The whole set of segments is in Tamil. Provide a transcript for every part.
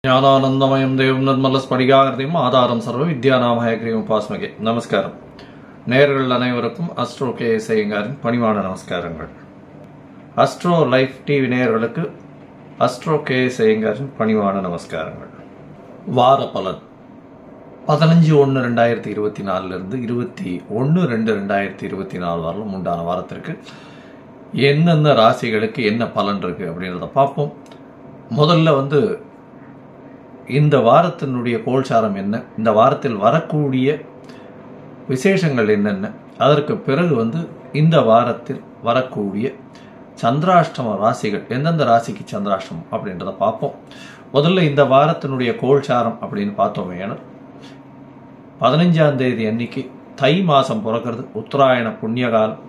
ஞானானந்தமயம் தேவம் நிர்மலஸ்படிகாகிருதியும் ஆதாரம் சர்வ வித்யாநாமஹயக்ரீவம் உபாஸ்மகே. நமஸ்காரம். நேயர்கள் அனைவருக்கும் அஸ்ட்ரோ கே ஐயங்காரின் பணிவான நமஸ்காரங்கள். அஸ்ட்ரோ லைஃப் டிவி நேயர்களுக்கு அஸ்ட்ரோ கே ஐயங்காரின் பணிவான நமஸ்காரங்கள். வார பலன் 15/1/2024 21/2/2024 வரலும் உண்டான வாரத்திற்கு என்னென்ன ராசிகளுக்கு என்ன பலன் இருக்கு அப்படின்றத பார்ப்போம். முதல்ல இந்த வாரத்தினுடைய கோல்சாரம் என்ன, இந்த வாரத்தில் வரக்கூடிய விசேஷங்கள் என்னென்ன, அதற்கு பிறகு இந்த வாரத்தில் வரக்கூடிய சந்திராஷ்டம ராசிகள் எந்தெந்த ராசிக்கு சந்திராஷ்டமம் அப்படின்றத பார்ப்போம். முதல்ல இந்த வாரத்தினுடைய கோல்சாரம் அப்படின்னு பார்த்தோமே, ஏன்னா 15ஆம் தேதி அன்னைக்கு தை மாதம் பிறக்கிறது, உத்தராயண புண்ணியகாலம்,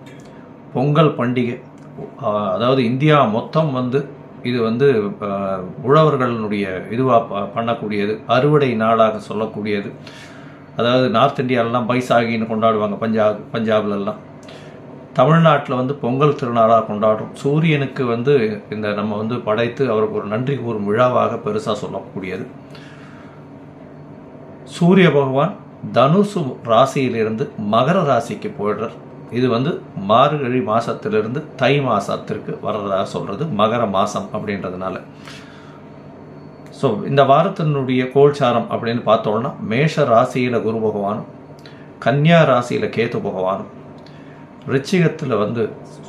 பொங்கல் பண்டிகை. அதாவது இந்தியா மொத்தம் இது உழவர்களுடைய இதுவாக பண்ணக்கூடியது, அறுவடை நாளாக சொல்லக்கூடியது. அதாவது நார்த் இந்தியாவிலலாம் பைசாகின்னு கொண்டாடுவாங்க, பஞ்சாப்லலாம். தமிழ்நாட்டில் பொங்கல் திருநாளாக கொண்டாடுறோம். சூரியனுக்கு இந்த நம்ம படைத்து அவருக்கு ஒரு நன்றி கூறும் விழாவாக பெருசாக சொல்லக்கூடியது. சூரிய பகவான் தனுசு ராசியிலிருந்து மகர ராசிக்கு போயிடுறார். இது மார்கழி மாசத்திலிருந்து தை மாசத்திற்கு வர்றதாக சொல்றது, மகர மாசம் அப்படின்றதுனால. ஸோ இந்த வாரத்தினுடைய கோல்சாரம் அப்படின்னு பார்த்தோம்னா, மேஷ ராசியில குரு பகவானும், கன்னியா ராசியில கேது பகவானும், ரிச்சிகத்தில்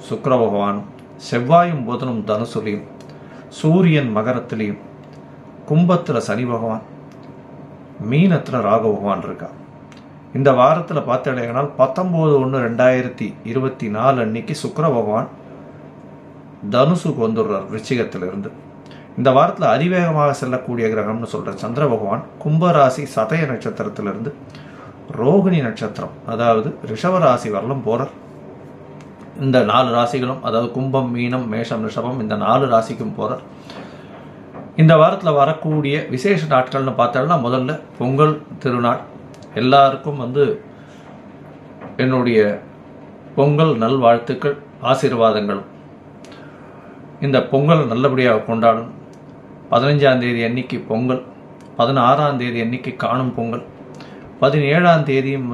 சுக்கிர பகவானும், செவ்வாயும் புதனும் தனுசுலையும், சூரியன் மகரத்திலையும், கும்பத்தில் சனி பகவான், மீனத்தில் ராகு பகவான் இருக்கா. இந்த வாரத்தில் பார்த்தீங்கன்னா 19/1/2024 அன்னைக்கு சுக்கிர பகவான் தனுசுக்கு வந்துடுறார் ரிச்சிகத்திலிருந்து. இந்த வாரத்தில் அதிவேகமாக செல்லக்கூடிய கிரகம்னு சொல்ற சந்திர பகவான் கும்பராசி சதய நட்சத்திரத்திலிருந்து ரோகிணி நட்சத்திரம், அதாவது ரிஷவராசி வரலும் போறார். இந்த 4 ராசிகளும், அதாவது கும்பம், மீனம், மேஷம், ரிஷபம், இந்த 4 ராசிக்கும் போறார். இந்த வாரத்தில் வரக்கூடிய விசேஷ நாட்கள்னு பார்த்தோம்னா, முதல்ல பொங்கல் திருநாள். எல்லாருக்கும் என்னுடைய பொங்கல் நல்வாழ்த்துக்கள், ஆசீர்வாதங்களும். இந்த பொங்கல் நல்லபடியாக கொண்டாடணும். 15ஆம் தேதி அன்னைக்கு பொங்கல், 16ஆம் தேதி அன்னைக்கு காணும் பொங்கல், 17ஆம் தேதியும்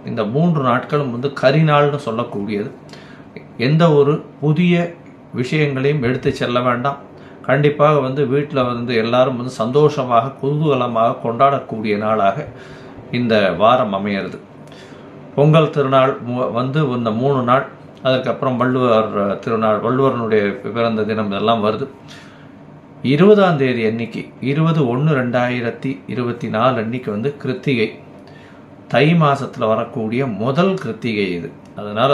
இந்த 3 நாட்களும் கரிநாள்னு சொல்லக்கூடியது. எந்த ஒரு புதிய விஷயங்களையும் எடுத்து செல்ல வேண்டாம். கண்டிப்பாக வீட்டில் எல்லாரும் சந்தோஷமாக குதூகலமாக கொண்டாடக்கூடிய நாளாக இந்த வாரம் அமையிறது. பொங்கல் திருநாள் இந்த 3 நாள், அதுக்கப்புறம் வள்ளுவர் திருநாள், வள்ளுவரனுடைய பிறந்த தினம் இதெல்லாம் வருது. 20ஆம் தேதி அன்னைக்கு 20/1/2024 அன்னைக்கு கிருத்திகை, தை மாசத்துல வரக்கூடிய முதல் கிருத்திகை இது. அதனால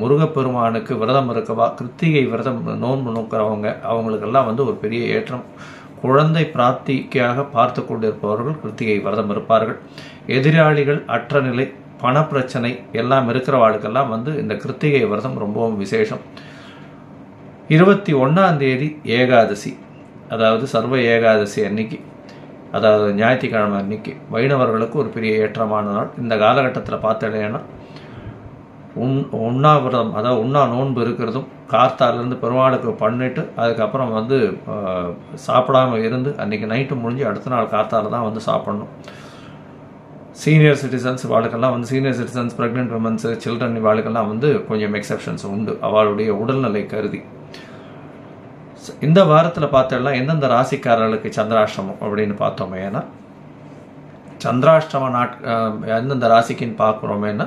முருகப்பெருமானுக்கு விரதம் இருக்கவா, கிருத்திகை விரதம் நோன்பு நோக்கிறவங்க, அவங்களுக்கெல்லாம் ஒரு பெரிய ஏற்றம். குழந்தை பிராப்திக்காக பார்த்து கொண்டிருப்பவர்கள் கிருத்திகை விரதம் இருப்பார்கள். எதிராளிகள் அற்ற நிலை, பணப்பிரச்சனை எல்லாம் இருக்கிறவாளுக்கெல்லாம் இந்த கிருத்திகை விரதம் ரொம்பவும் விசேஷம். 21ஆம் தேதி ஏகாதசி, அதாவது சர்வ ஏகாதசி அன்னைக்கு, அதாவது ஞாயிற்றுக்கிழமை அன்னைக்கு வைணவர்களுக்கு ஒரு பெரிய ஏற்றமான நாள். இந்த காலகட்டத்தில் பார்த்தேன்னா உண்ணாவிரதம், அதாவது உண்ணா நோன்பு இருக்கிறதும், கார்த்தாலேருந்து பெருமாளுக்கு பண்ணிட்டு அதுக்கப்புறம் சாப்பிடாம இருந்து அன்றைக்கி நைட்டு முடிஞ்சு அடுத்த நாள் கார்த்தால தான் சாப்பிடணும். சீனியர் சிட்டிசன்ஸ் வாழ்க்கெல்லாம் senior citizens, pregnant womens, children வாழ்க்கெல்லாம் கொஞ்சம் எக்ஸப்ஷன்ஸ் உண்டு அவளுடைய உடல்நிலை கருதி. இந்த வாரத்தில் பார்த்தோம்னா எந்தெந்த ராசிக்காரர்களுக்கு சந்திராஷ்டமம் அப்படின்னு பார்த்தோமேனா, சந்திராஷ்டம எந்தெந்த ராசிக்குன்னு பார்க்குறோமேனா,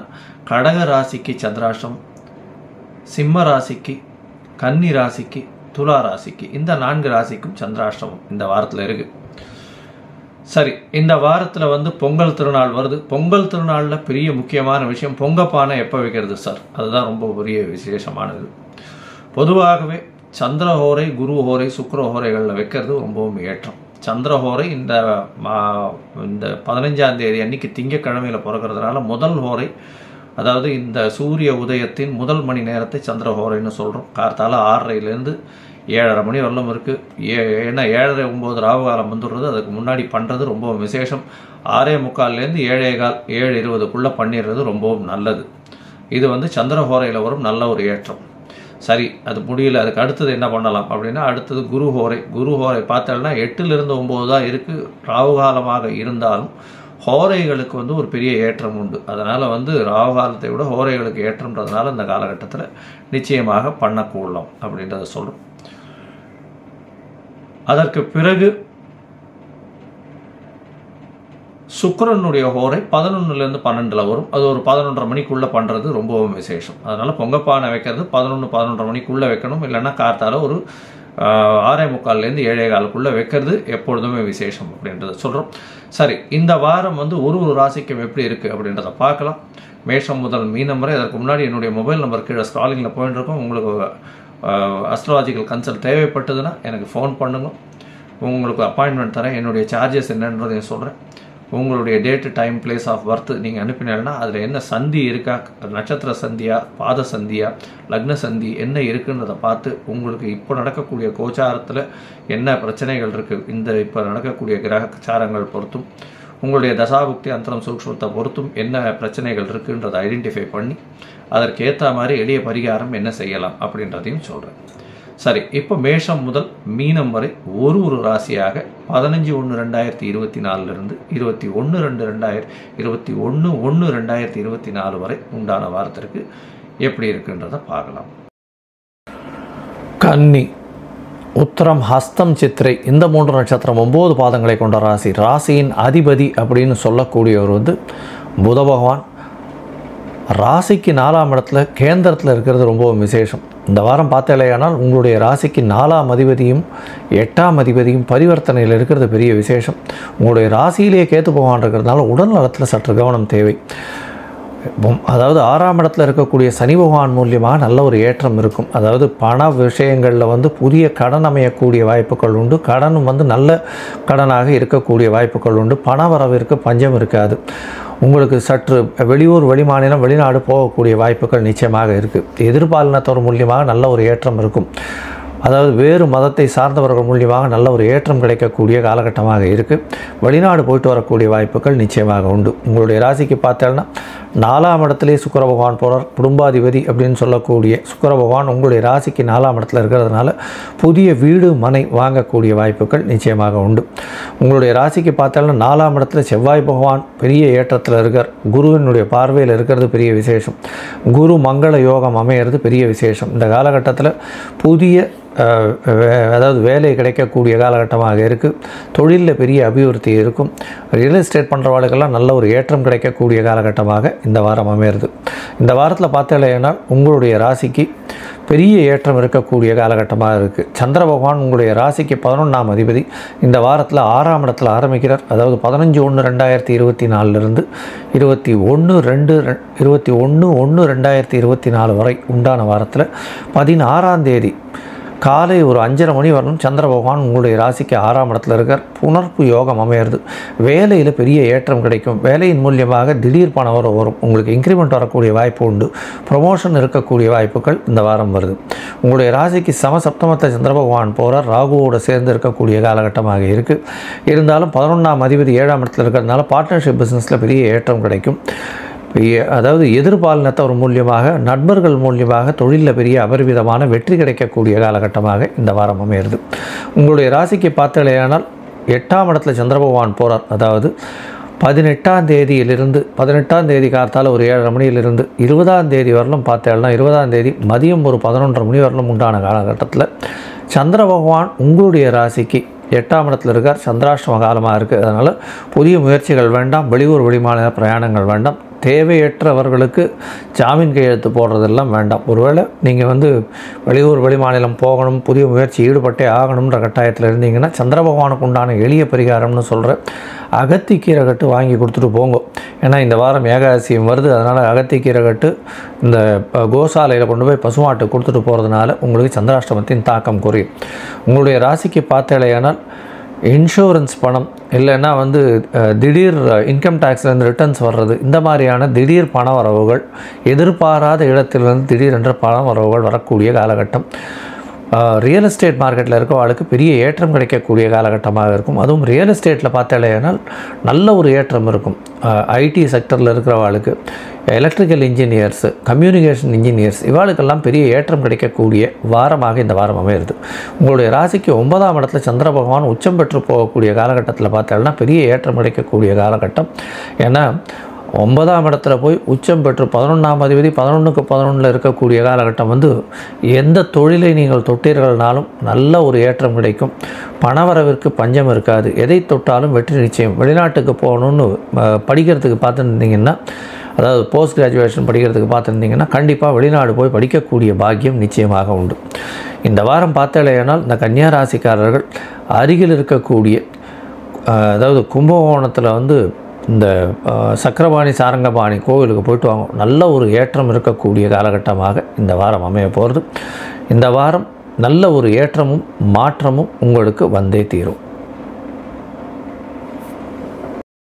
கடக ராசிக்கு சந்திராஷ்டமம், சிம்ம ராசிக்கு, கன்னி ராசிக்கு, துலா ராசிக்கு, இந்த 4 ராசிக்கும் சந்திராஷ்டமம் இந்த வாரத்தில் இருக்கு. சரி, இந்த வாரத்தில் பொங்கல் திருநாள் வருது. பொங்கல் திருநாளில் பெரிய முக்கியமான விஷயம், பொங்கப்பானை எப்போ வைக்கிறது சார், அதுதான் ரொம்ப பெரிய விசேஷமானது. பொதுவாகவே சந்திரஹோரை, குரு ஹோரை, சுக்கிர ஹோரைகளில் வைக்கிறது ரொம்பவும் ஏற்றம். சந்திரஹோரை இந்த 15ஆம் தேதி அன்னைக்கு திங்கக்கிழமையில் பிறக்கிறதுனால முதல் ஹோரை, அதாவது இந்த சூரிய உதயத்தின் முதல் மணி நேரத்தை சந்திரஹோரைன்னு சொல்கிறோம். கார்த்தால 6:30லேருந்து 7:30 மணி வரலும் இருக்குது. ஏன்னா 7:30-9 ராவு காலம் வந்துடுறது, அதுக்கு முன்னாடி பண்ணுறது ரொம்ப விசேஷம். 6:45லேருந்து 7:15, 7:20க்குள்ளே பண்ணிடுறது ரொம்பவும் நல்லது. இது சந்திரஹோரையில் வரும் நல்ல ஒரு ஏற்றம். சரி அது முடியல, அதுக்கு அடுத்தது என்ன பண்ணலாம் அப்படின்னா, அடுத்தது குரு ஹோரை. குரு ஹோரை பார்த்தோம்னா 8லிருந்து 9 தான் இருக்குது. ராகுகாலமாக இருந்தாலும் ஹோரைகளுக்கு வந்து ஒரு பெரிய ஏற்றம் உண்டு. அதனால் வந்து ராகுகாலத்தை விட ஹோரைகளுக்கு ஏற்றம்ன்றதுனால இந்த காலகட்டத்தில் நிச்சயமாக பண்ணக்கூடலாம் அப்படின்றத சொல்கிறோம். அதற்கு பிறகு சுக்கிரனுடைய ஹோரை 11லேருந்து 12 வரும். அது ஒரு 11:30 மணிக்குள்ளே பண்ணுறது ரொம்பவும் விசேஷம். அதனால் பொங்கப்பானை வைக்கிறது 11-11:30 மணிக்குள்ளே வைக்கணும். இல்லைன்னா காத்தால ஒரு 6:45லேருந்து 7:15 வைக்கிறது எப்பொழுதுமே விசேஷம் அப்படின்றத சொல்கிறோம். சரி, இந்த வாரம் வந்து ஒரு ராசிக்கும் எப்படி இருக்குது அப்படின்றத பார்க்கலாம். மேஷம் முதல் மீனம் வரை. அதற்கு முன்னாடி என்னுடைய மொபைல் நம்பர் கீழே ஸ்க்ராலிங்கில் போயிட்டு இருக்கோம். உங்களுக்கு அஸ்ட்ராலஜிக்கல் கன்சல்ட் தேவைப்பட்டதுன்னா எனக்கு ஃபோன் பண்ணுங்க. உங்களுக்கு அப்பாயின்மெண்ட் தரேன். என்னுடைய சார்ஜஸ் என்னன்றதையும் சொல்கிறேன். உங்களுடைய date, time, place of birth நீங்கள் அனுப்பினீங்கன்னா அதில் என்ன சந்தி இருக்கா, நட்சத்திர சந்தியா, பாத சந்தியா, லக்ன சந்தி என்ன இருக்குன்றதை பார்த்து உங்களுக்கு இப்போ நடக்கக்கூடிய கோச்சாரத்தில் என்ன பிரச்சனைகள் இருக்குது, இந்த இப்போ நடக்கக்கூடிய கிரகச்சாரங்கள் பொறுத்தும் உங்களுடைய தசாபுக்தி அந்தரம் சூக்ஷ்மத்தை பொறுத்தும் என்ன பிரச்சனைகள் இருக்குன்றதை ஐடென்டிஃபை பண்ணி அதற்கேற்ற மாதிரி எளிய பரிகாரம் என்ன செய்யலாம் அப்படின்றதையும் சொல்கிறேன். சரி, இப்போ மேஷம் முதல் மீனம் வரை ஒரு ராசியாக 15/1/2024 21/2/2024 வரை உண்டான வாரத்திற்கு எப்படி இருக்குன்றதை பார்க்கலாம். கன்னி, உத்திரம், ஹஸ்தம், சித்திரை இந்த 3 நட்சத்திரம் 9 பாதங்களை கொண்ட ராசி. ராசியின் அதிபதி அப்படின்னு சொல்லக்கூடியவர் வந்து புத பகவான். ராசிக்கு 4ஆம் இடத்துல கேந்திரத்தில் இருக்கிறது ரொம்ப விசேஷம். இந்த வாரம் பார்த்தேலையானால் உங்களுடைய ராசிக்கு 4ஆம் அதிபதியும் 8ஆம் அதிபதியும் பரிவர்த்தனையில் இருக்கிறது பெரிய விசேஷம். உங்களுடைய ராசியிலேயே கேத்து பகவான் இருக்கிறதுனால உடல் நலத்தில் சற்று கவனம் தேவை. அதாவது 6ஆம் இடத்துல இருக்கக்கூடிய சனி பகவான் மூலியமாக நல்ல ஒரு ஏற்றம் இருக்கும். அதாவது பண விஷயங்களில் வந்து புதிய கடன் அமையக்கூடிய வாய்ப்புகள் உண்டு. கடனும் வந்து நல்ல கடனாக இருக்கக்கூடிய வாய்ப்புகள் உண்டு. பண வரவிற்கு பஞ்சம் இருக்காது. உங்களுக்கு சற்று வெளியூர், வெளிமாநிலம், வெளிநாடு போகக்கூடிய வாய்ப்புகள் நிச்சயமாக இருக்குது. எதிர்பாலினத்தவர் மூலியமாக நல்ல ஒரு ஏற்றம் இருக்கும். அதாவது வேறு மதத்தை சார்ந்தவர்கள் மூலியமாக நல்ல ஒரு ஏற்றம் கிடைக்கக்கூடிய காலகட்டமாக இருக்குது. வெளிநாடு போயிட்டு வரக்கூடிய வாய்ப்புகள் நிச்சயமாக உண்டு. உங்களுடைய ராசிக்கு பார்த்தேன்னா 4ஆம் இடத்துலேயே சுக்கிர பகவான் போகிறார். குடும்பாதிபதி அப்படின்னு சொல்லக்கூடிய சுக்கிர பகவான் உங்களுடைய ராசிக்கு 4ஆம் இடத்துல இருக்கிறதுனால புதிய வீடு, மனை வாங்கக்கூடிய வாய்ப்புகள் நிச்சயமாக உண்டு. உங்களுடைய ராசிக்கு பார்த்தேன்னா 4ஆம் இடத்துல செவ்வாய் பகவான் பெரிய ஏற்றத்தில் இருக்கார். குருவினுடைய பார்வையில் இருக்கிறது பெரிய விசேஷம். குரு மங்கள யோகம் அமையிறது பெரிய விசேஷம். இந்த காலகட்டத்தில் புதிய அதாவது வேலை கிடைக்கக்கூடிய காலகட்டமாக இருக்குது. தொழிலில் பெரிய அபிவிருத்தி இருக்கும். ரியல் எஸ்டேட் பண்ணுறவர்களுக்கெல்லாம் நல்ல ஒரு ஏற்றம் கிடைக்கக்கூடிய காலகட்டமாக இந்த வாரம் அமையிறது. இந்த வாரத்தில் பார்த்தீங்கன்னா உங்களுடைய ராசிக்கு பெரிய ஏற்றம் இருக்கக்கூடிய காலகட்டமாக இருக்குது. சந்திர பகவான் உங்களுடைய ராசிக்கு 11ஆம் அதிபதி இந்த வாரத்தில் 6ஆம் இடத்துல ஆரம்பிக்கிறார். அதாவது 15/1/2024 21/1/2024 வரை உண்டான வாரத்தில் 16ஆம் தேதி காலை ஒரு 5:30 மணி வரணும் சந்திர பகவான் உங்களுடைய ராசிக்கு 6ஆம் இடத்துல இருக்கார். புணர்ப்பு யோகம் அமையிறது. வேலையில் பெரிய ஏற்றம் கிடைக்கும். வேலையின் மூலியமாக திடீர் பணம் வரும். உங்களுக்கு இன்க்ரிமெண்ட் வரக்கூடிய வாய்ப்பு உண்டு. ப்ரொமோஷன் இருக்கக்கூடிய வாய்ப்புகள் இந்த வாரம் வருது. உங்களுடைய ராசிக்கு சமசப்தமத்தை சந்திர பகவான் போகிறார். ராகுவோடு சேர்ந்து இருக்கக்கூடிய காலகட்டமாக இருக்குது. இருந்தாலும் 11ஆம் அதிபதி 7ஆம் இடத்துல இருக்கிறதுனால பார்ட்னர்ஷிப் பிஸ்னஸில் பெரிய ஏற்றம் கிடைக்கும். அதாவது எதிர்பாலினத்தவர் மூலியமாக, நண்பர்கள் மூலியமாக தொழிலில் பெரிய அபரிவிதமான வெற்றி கிடைக்கக்கூடிய காலகட்டமாக இந்த வாரம் அமையிறது. உங்களுடைய ராசிக்கு பார்த்தலையானால் 8ஆம் இடத்துல சந்திர பகவான் போகிறார். அதாவது 18ஆம் தேதியிலிருந்து 18ஆம் தேதி காலத்தால் ஒரு 7:30 மணியிலிருந்து 20ஆம் தேதி வரலும் பார்த்தேன்னா 20ஆம் தேதி மதியம் ஒரு 11:30 மணி வரலும் உண்டான காலகட்டத்தில் சந்திர பகவான் உங்களுடைய ராசிக்கு 8ஆம் இடத்துல இருக்கார். சந்திராஷ்டம காலமாக இருக்குது. அதனால் புதிய முயற்சிகள் வேண்டாம். வெளியூர், வெளிமாநில பிரயாணங்கள் வேண்டாம். தேவையற்றவர்களுக்கு ஜாமீன் கையெழுத்து போடுறதெல்லாம் வேண்டாம். ஒருவேளை நீங்கள் வந்து வெளியூர், வெளிமாநிலம் போகணும், புதிய முயற்சி ஈடுபட்டே ஆகணுன்ற கட்டாயத்தில் இருந்தீங்கன்னா சந்திர பகவானுக்கு உண்டான எளிய பரிகாரம்னு சொல்கிற அகத்திக்கீரை கட்டு வாங்கி கொடுத்துட்டு போங்க. ஏன்னா இந்த வாரம் ஏகாதசியம் வருது. அதனால் அகத்திக்கீரை கட்டு இந்த கோசாலையில் கொண்டு போய் பசுமாட்டு கொடுத்துட்டு போகிறதுனால உங்களுக்கு சந்திராஷ்டமத்தின் தாக்கம் குறையும். உங்களுடைய ராசிக்கு பார்த்தேலையானால் இன்சூரன்ஸ் பணம் இல்லைன்னா வந்து திடீர் இன்கம் டேக்ஸ்லேருந்து ரிட்டர்ன்ஸ் வர்றது, இந்த மாதிரியான திடீர் பண வரவுகள், எதிர்பாராத இடத்திலிருந்து திடீரென்ற பண வரவுகள் வரக்கூடிய காலகட்டம். ரியல் எஸ்டேட் மார்க்கெட்டில் இருக்கவங்களுக்கு பெரிய ஏற்றம் கிடைக்கக்கூடிய காலகட்டமாக இருக்கும். அதுவும் ரியல் எஸ்டேட்டில் பார்த்தாலேனால் நல்ல ஒரு ஏற்றம் இருக்கும். ஐடி செக்டரில் இருக்கிறவங்களுக்கு, எலக்ட்ரிக்கல் இன்ஜினியர்ஸு, கம்யூனிகேஷன் இன்ஜினியர்ஸ், இவாளுக்கெல்லாம் பெரிய ஏற்றம் கிடைக்கக்கூடிய வாரமாக இந்த வாரம் அமையிறது. உங்களுடைய ராசிக்கு 9ஆம் இடத்துல சந்திர பகவான் உச்சம் பெற்று போகக்கூடிய காலகட்டத்தில் பார்த்தாலும் பெரிய ஏற்றம் கிடைக்கக்கூடிய காலகட்டம். ஏன்னா 9ஆம் இடத்துல போய் உச்சம் பெற்று 11ஆம் அதிபதி 11க்கு 11 இருக்கக்கூடிய காலகட்டம் எந்த தொழிலை நீங்கள் தொட்டீர்கள்னாலும் நல்ல ஒரு ஏற்றம் கிடைக்கும். பணவரவிற்கு பஞ்சம் இருக்காது. எதை தொட்டாலும் வெற்றி நிச்சயம். வெளிநாட்டுக்கு போகணுன்னு படிக்கிறதுக்கு பார்த்துருந்தீங்கன்னா, அதாவது போஸ்ட் கிராஜுவேஷன் படிக்கிறதுக்கு பார்த்துருந்தீங்கன்னா கண்டிப்பாக வெளிநாடு போய் படிக்கக்கூடிய பாக்கியம் நிச்சயமாக உண்டு. இந்த வாரம் பார்த்தாலேனால் இந்த கன்னியா ராசிக்காரர்கள் அருகில் இருக்கக்கூடிய, அதாவது கும்பகோணத்தில் இந்த சக்கரபாணி சாரங்கபாணி கோவிலுக்கு போயிட்டு வாங்க. நல்ல ஒரு ஏற்றம் இருக்கக்கூடிய காலகட்டமாக இந்த வாரம் அமைய போகிறது. இந்த வாரம் நல்ல ஒரு ஏற்றமும் மாற்றமும் உங்களுக்கு வந்தே தீரும்.